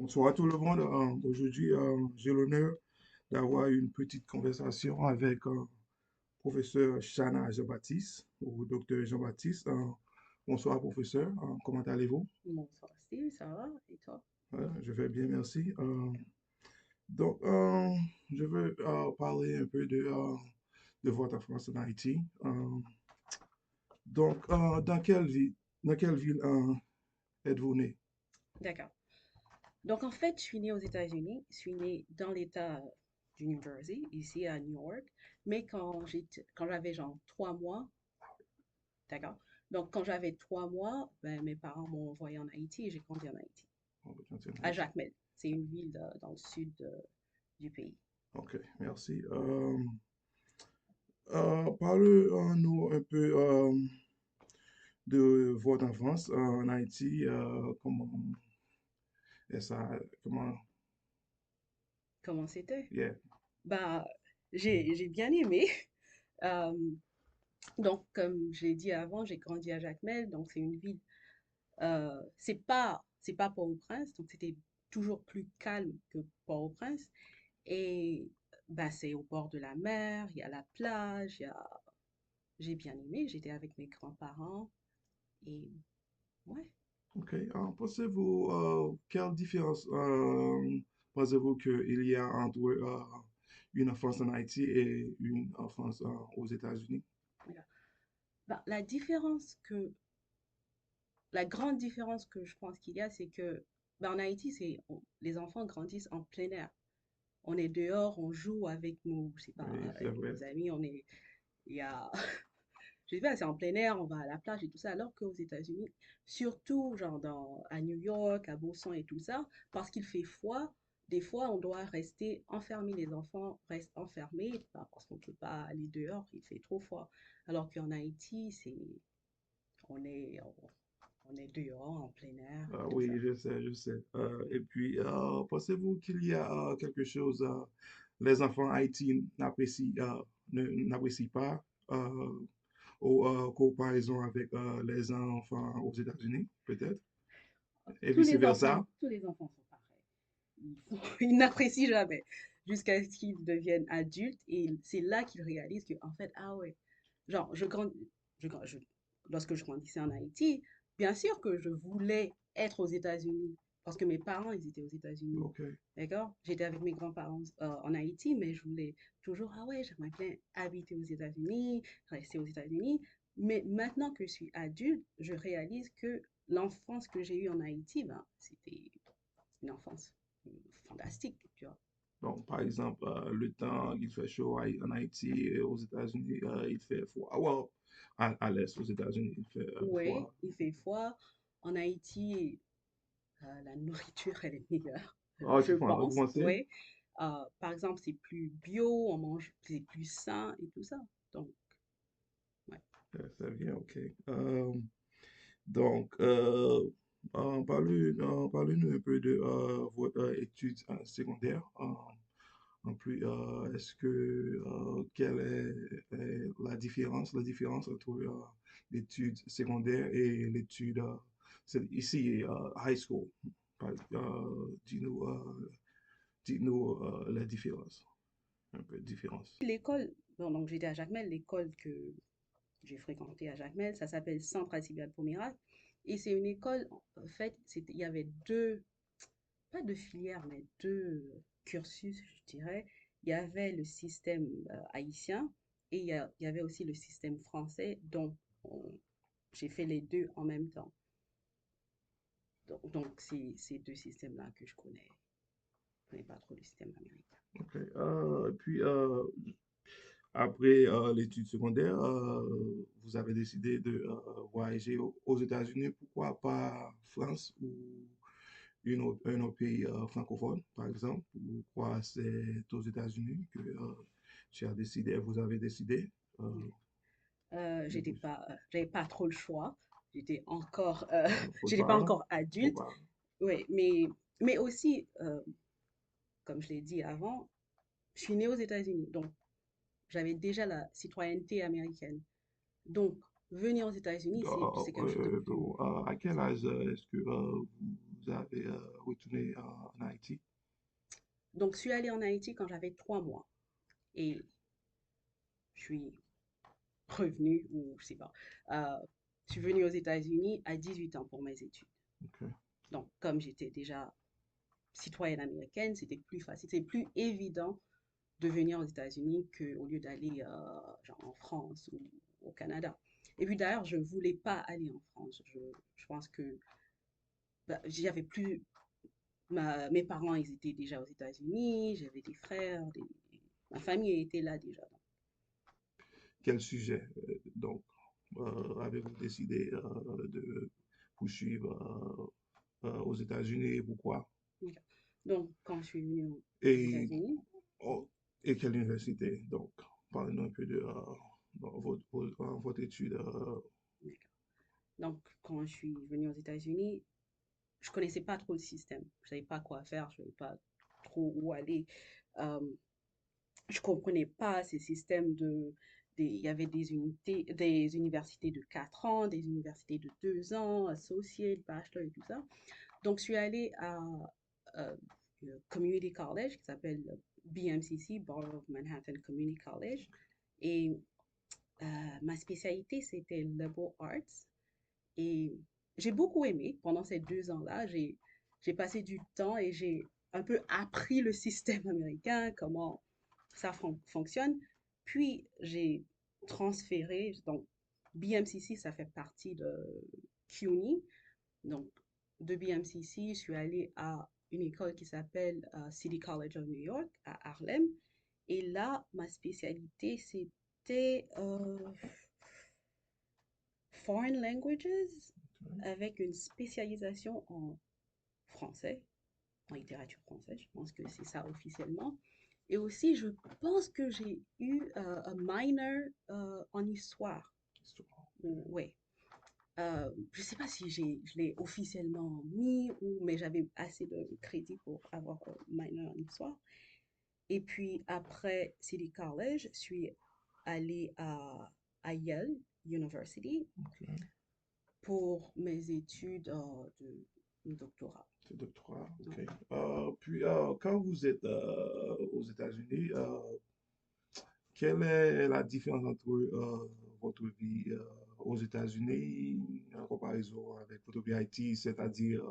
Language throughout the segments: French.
Bonsoir à tout le monde. Aujourd'hui, j'ai l'honneur d'avoir une petite conversation avec professeur Chana Jean-Baptiste ou docteur Jean-Baptiste. Bonsoir, professeur. Comment allez-vous? Bonsoir Steve, ça va? Et toi? Je vais bien, merci. Donc, je veux parler un peu de votre enfance en Haïti. Donc, dans quelle ville êtes-vous né? D'accord. Donc en fait, je suis née aux États-Unis. Je suis née dans l'État du New Jersey, ici à New York. Mais quand j'avais genre 3 mois, d'accord? Donc quand j'avais 3 mois, ben, mes parents m'ont envoyé en Haïti et j'ai grandi en Haïti, Oh, en à Haïti. Jacmel. C'est une ville dans le sud du pays. Ok, merci. Parlez-nous un peu de votre enfance en Haïti. Comment est ça? Comment? Comment c'était? Yeah. Bah, j'ai bien aimé. Euh, donc, comme je l'ai dit avant, j'ai grandi à Jacmel, donc c'est une ville. C'est pas Port-au-Prince, donc c'était toujours plus calme que Port-au-Prince. Et bah, c'est au bord de la mer, il y a la plage, j'ai bien aimé, j'étais avec mes grands-parents et ouais. Ok. Pensez-vous, quelle différence pensez-vous qu'il y a entre une enfance en Haïti et une enfance aux États-Unis? Voilà. Bah, la grande différence que je pense qu'il y a, c'est que bah, en Haïti, les enfants grandissent en plein air. On est dehors, on joue avec nos, je sais pas, Oui, c'est avec vrai. nos amis, il y a, je sais pas, c'est en plein air, on va à la plage et tout ça, alors qu'aux États-Unis, surtout genre à New York, à Boston et tout ça, parce qu'il fait froid, des fois on doit rester enfermé, les enfants restent enfermés parce qu'on ne peut pas aller dehors, il fait trop froid. Alors qu'en Haïti, on est, on est dehors, en plein air et tout Oui, ça. je sais, je sais. Et puis, pensez-vous qu'il y a quelque chose, les enfants Haïti n'apprécient pas aux comparaison avec les enfants aux États-Unis, peut-être, et vice-versa? Tous les enfants sont pareils. Ils n'apprécient jamais jusqu'à ce qu'ils deviennent adultes et c'est là qu'ils réalisent que en fait ah ouais, genre je lorsque je grandissais en Haïti, bien sûr que je voulais être aux États-Unis parce que mes parents ils étaient aux États-Unis. Ok. D'accord? J'étais avec mes grands-parents en Haïti, mais je voulais toujours, ah ouais, j'aimerais bien habiter aux États-Unis, rester aux États-Unis. Mais maintenant que je suis adulte, je réalise que l'enfance que j'ai eue en Haïti, ben, c'était une enfance fantastique, tu vois. Donc, par exemple, le temps il fait chaud en Haïti et aux États-Unis, il fait froid. Ah, well, à l'est, aux États-Unis, il fait Oui, froid. il fait froid. En Haïti, la nourriture, elle est meilleure, Ah, je vous pense. pensez? Oui. Par exemple, c'est plus bio, on mange, c'est plus sain et tout ça. Donc, ouais. C'est bien, ok. Donc, parlez-nous un peu de votre étude secondaire. En plus, est-ce que quelle est la différence entre l'étude secondaire et l'étude ici high school? Dis-nous la différence, un peu de différence. L'école, bon, donc j'étais à Jacmel, l'école que j'ai fréquentée à Jacmel, ça s'appelle Centre Alcibiade pour Miracle. Et c'est une école, en fait, il y avait pas deux filières, mais deux cursus, je dirais. Il y avait le système haïtien et il y avait aussi le système français, dont j'ai fait les deux en même temps. Donc c'est ces deux systèmes-là que je connais. Je connais pas trop le système américain. Ok. Puis après l'étude secondaire, vous avez décidé de voyager aux États-Unis. Pourquoi pas France ou un autre pays francophone, par exemple? Pourquoi c'est aux États-Unis que vous avez décidé de vous... J'avais pas trop le choix. Faut J'étais pas pas, encore faut adulte. pas. Oui, mais aussi, comme je l'ai dit avant, je suis née aux États-Unis, donc j'avais déjà la citoyenneté américaine. Donc, venir aux États-Unis, c'est quelque chose de plus. Donc, à quel âge est-ce que vous avez retourné en Haïti? Donc, je suis allée en Haïti quand j'avais 3 mois et je suis revenue, ou je sais pas. Euh, je suis venue aux États-Unis à 18 ans pour mes études. Ok. Donc, comme j'étais déjà citoyenne américaine, c'était plus facile, c'est plus évident de venir aux États-Unis qu'au lieu d'aller genre en France ou au Canada. Et puis d'ailleurs, je ne voulais pas aller en France. Je pense que bah, j'avais plus. Mes parents, ils étaient déjà aux États-Unis, j'avais des frères, ma famille était là déjà. Quel sujet, donc, avez-vous décidé de poursuivre aux États-Unis et pourquoi? Donc, quand je suis venue aux Et, États-Unis, oh, et quelle université? Donc, parlez-nous un peu de votre étude. donc, quand je suis venue aux États-Unis, je connaissais pas trop le système. Je savais pas quoi faire, je savais pas trop où aller. Euh, je comprenais pas ces systèmes il y avait des universités de 4 ans, des universités de 2 ans, associées, bachelor et tout ça. Donc, je suis allée à euh, Community College qui s'appelle BMCC, Borough of Manhattan Community College. Et euh, ma spécialité, c'était Liberal Arts. Et j'ai beaucoup aimé pendant ces 2 ans-là. J'ai passé du temps et j'ai un peu appris le système américain, comment ça fonctionne. Puis j'ai transféré, donc BMCC, ça fait partie de CUNY. Donc de BMCC, je suis allée à une école qui s'appelle City College of New York à Harlem. Et là, ma spécialité, c'était Foreign Languages avec une spécialisation en français, en littérature française, je pense que c'est ça officiellement. Et aussi, je pense que j'ai eu un minor en histoire. Ouais. Je ne sais pas si je l'ai officiellement mis ou mais j'avais assez de crédit pour avoir un minor en histoire. Et puis après City College, je suis allée à Yale University Ok. pour mes études de doctorat. C'est doctorat, ok. Ouais. Puis, quand vous êtes aux États-Unis, quelle est la différence entre votre vie aux États-Unis en comparaison avec votre vie à Haïti, c'est-à-dire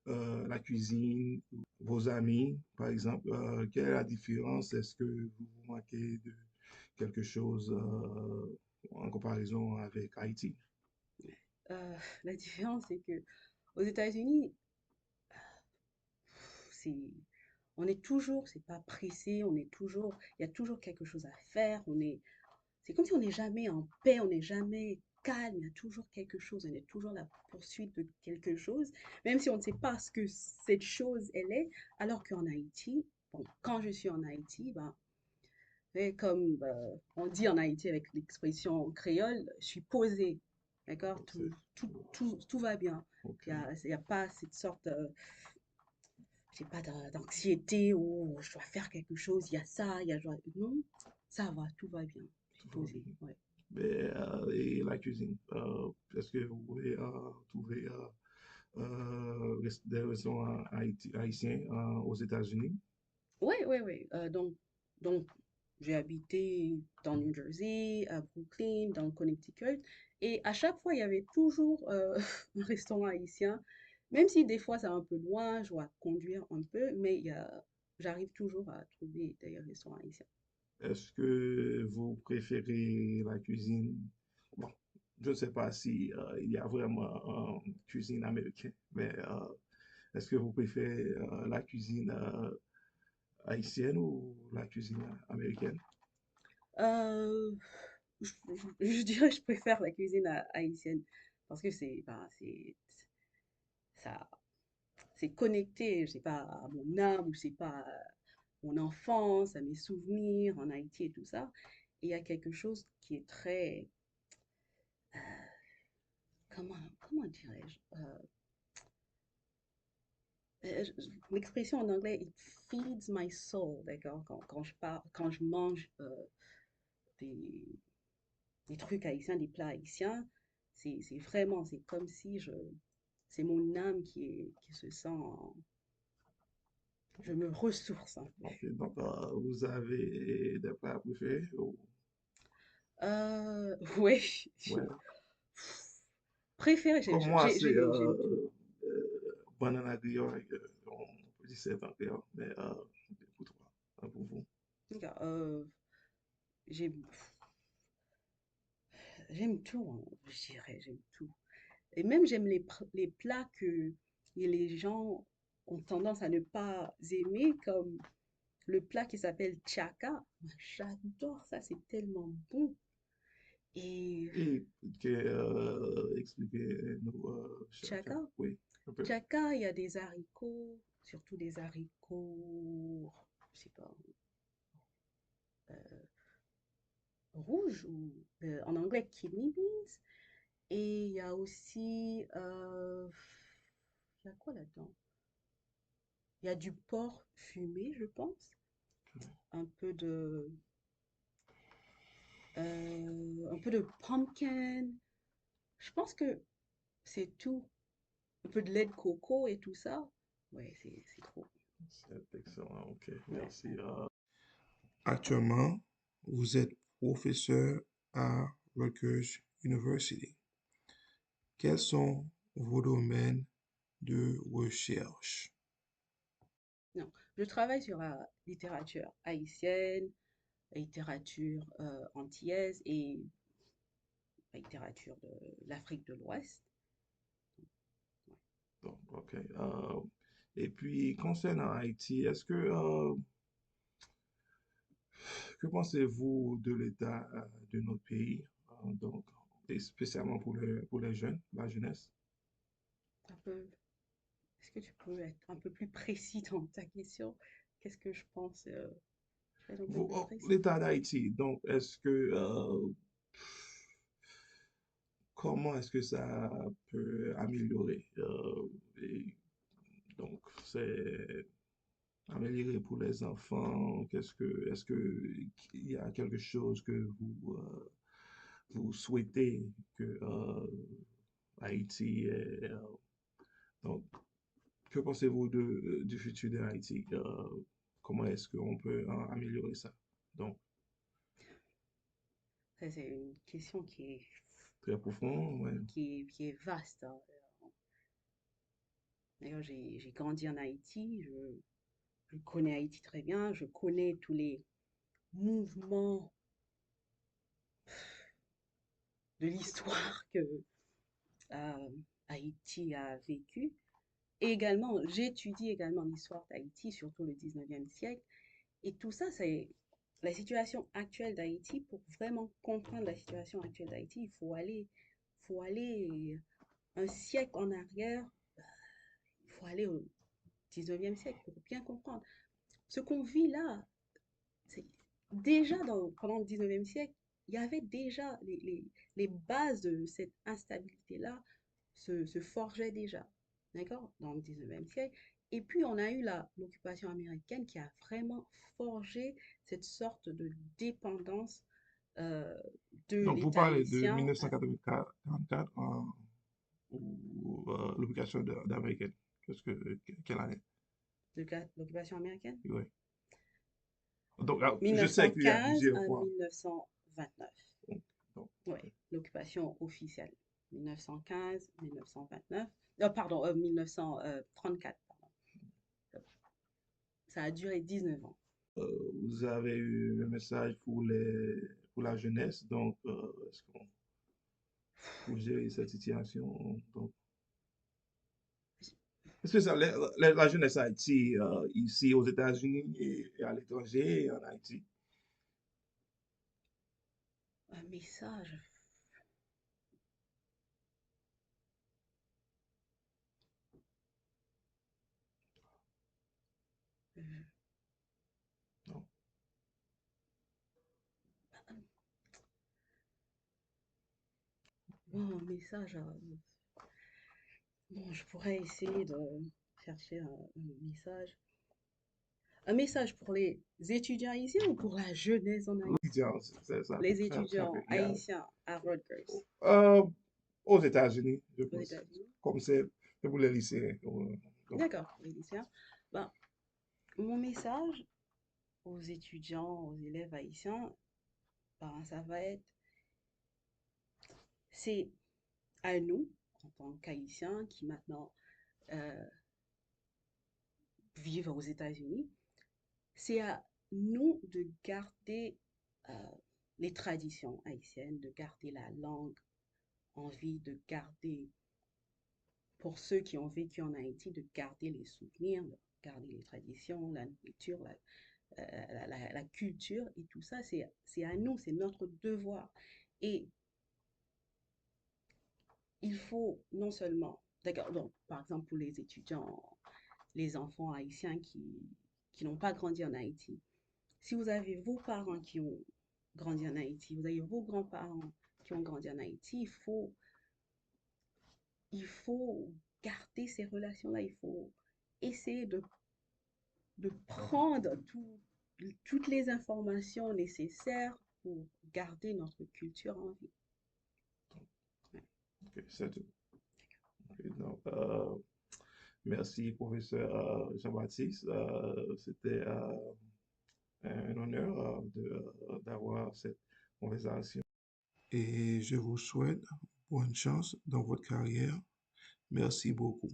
la cuisine, vos amis, par exemple? Quelle est la différence? Est-ce que vous vous manquez de quelque chose en comparaison avec Haïti? Euh, la différence, c'est que aux États-Unis, c'est, on est toujours, c'est pas pressé, il y a toujours quelque chose à faire. C'est comme si on n'est jamais en paix, on n'est jamais calme. Il y a toujours quelque chose, on est toujours à la poursuite de quelque chose, même si on ne sait pas ce que cette chose elle est. Alors qu'en Haïti, bon, quand je suis en Haïti, ben, et comme on dit en Haïti avec l'expression créole, je suis posée, d'accord? Tout va bien. Ok. Il y a pas cette sorte, j'ai pas d'anxiété où je dois faire quelque chose, il y a ça, il y a... Non, ça va, tout va bien. Je suis Tout va posée, bien. ouais. Mais, et la cuisine, est-ce que vous pouvez trouver des restaurants haïtiens aux États-Unis? Oui, oui, oui. Donc j'ai habité dans New Jersey, à Brooklyn, dans le Connecticut. Et à chaque fois, il y avait toujours un restaurant haïtien. Même si des fois, c'est un peu loin, je dois conduire un peu, mais j'arrive toujours à trouver des restaurants haïtiens. Est-ce que vous préférez la cuisine? Bon, je ne sais pas si il y a vraiment une cuisine américaine, mais est-ce que vous préférez la cuisine haïtienne ou la cuisine américaine? Euh, je dirais que je préfère la cuisine haïtienne parce que ça, c'est connecté, je sais pas, à mon âme, je sais pas, à mon enfance, à mes souvenirs en Haïti et tout ça. Et il y a quelque chose qui est très, comment dirais-je, l'expression en anglais, it feeds my soul, d'accord? Quand je mange des, des trucs haïtiens, des plats haïtiens. C'est vraiment, c'est comme si c'est mon âme qui se sent, je me ressource un peu. Ok, donc, vous avez des plats préférés? Ouais, Ouais. préféré, Comme moi, c'est j'aime tout. banana grillon, on peut dire c'est un grillon, mais pour toi, pour vous. D'accord, j'aime, j'aime tout, hein, je dirais, j'aime tout. Et même j'aime les plats que les gens ont tendance à ne pas aimer, comme le plat qui s'appelle tchaka. J'adore ça, c'est tellement bon. Et Et expliquez-nous chacun. tchaka, Oui, un peu. tchaka, il y a des haricots, surtout des haricots, je sais pas, rouges ou en anglais kidney beans. Et il y a aussi, il y a quoi là-dedans? Il y a du porc fumé, je pense, un peu de, un peu de pumpkin. Je pense que c'est tout. Un peu de lait de coco et tout ça. Ouais, c'est trop. C'est excellent, ok, Ouais. merci. Actuellement, vous êtes professeur à Rutgers University. Quels sont vos domaines de recherche? Non, je travaille sur la littérature haïtienne, la littérature antillaise et la littérature de l'Afrique de l'Ouest. Ouais. Donc, ok. Et puis, concernant Haïti, que pensez-vous de l'état de notre pays, donc, et spécialement pour les jeunes, la jeunesse? Un peu, est-ce que tu peux être un peu plus précis dans ta question? Qu'est-ce que je pense? Je vais être un peu plus précis. L'état d'Haïti, donc, comment est-ce que ça peut améliorer? Et donc, c'est améliorer pour les enfants. Est-ce que il y a quelque chose que vous souhaitez que Haïti ait, donc, que pensez-vous du futur de Haïti? Comment est-ce qu'on peut améliorer ça? Donc, Ça, c'est une question très profond, ouais. qui est vaste, hein. D'ailleurs, j'ai grandi en Haïti, je connais Haïti très bien, je connais tous les mouvements de l'histoire que euh, Haïti a vécu. Et également, j'étudie également l'histoire d'Haïti, surtout le 19e siècle. Et tout ça, c'est la situation actuelle d'Haïti. Pour vraiment comprendre la situation actuelle d'Haïti, faut aller un siècle en arrière, il faut aller au 19e siècle pour bien comprendre. Ce qu'on vit là, c'est déjà pendant le 19e siècle, il y avait déjà les bases de cette instabilité-là se forgeaient déjà, d'accord, dans le 19e siècle. Et puis, on a eu l'occupation américaine qui a vraiment forgé cette sorte de dépendance euh, de Donc, vous l'État parlez de haïtien, 1944 ou l'obligation d'américaine. Quelle année? de l'occupation américaine, Oui. Donc, je sais qu'il y a 1915 plusieurs à fois. 1929. Donc, Oui, ok. l'occupation officielle. 1915, 1929. Pardon, 1934. Pardon. Ça a duré 19 ans. Vous avez eu un message pour la jeunesse, donc est-ce qu'on pour gérer cette situation? Donc, est-ce que ça, la jeunesse à Haïti, ici aux États-Unis et à l'étranger, et en Haïti? Un message. euh, Non. Bon, un message. Bon, je pourrais essayer de chercher un message. Un message pour les étudiants haïtiens ou pour la jeunesse en Haïti? L'étudiant, Les ça fait, étudiants yeah. haïtiens à Rutgers, Euh, aux États-Unis, je aux pense. États-Unis. Comme c'est pour les lycéens. Donc, D'accord, les lycéens. Ben, mon message aux étudiants, aux élèves haïtiens, ben, ça va être, c'est à nous, en tant qu'Haïtiens, qui maintenant euh, vivent aux États-Unis, c'est à nous de garder euh, les traditions haïtiennes, de garder la langue en vie, de garder, pour ceux qui ont vécu en Haïti, de garder les souvenirs, de garder les traditions, la nourriture, la culture et tout ça, c'est à nous, c'est notre devoir. Et il faut non seulement, d'accord, donc par exemple pour les étudiants, les enfants haïtiens qui n'ont pas grandi en Haïti, si vous avez vos parents qui ont grandi en Haïti, vous avez vos grands-parents qui ont grandi en Haïti, il faut garder ces relations-là, il faut essayer de prendre toutes les informations nécessaires pour garder notre culture en vie. Ouais. ok, c'est tout. Ok, donc, merci, professeur Jean-Baptiste. C'était un honneur d'avoir cette conversation. Et je vous souhaite bonne chance dans votre carrière. Merci beaucoup.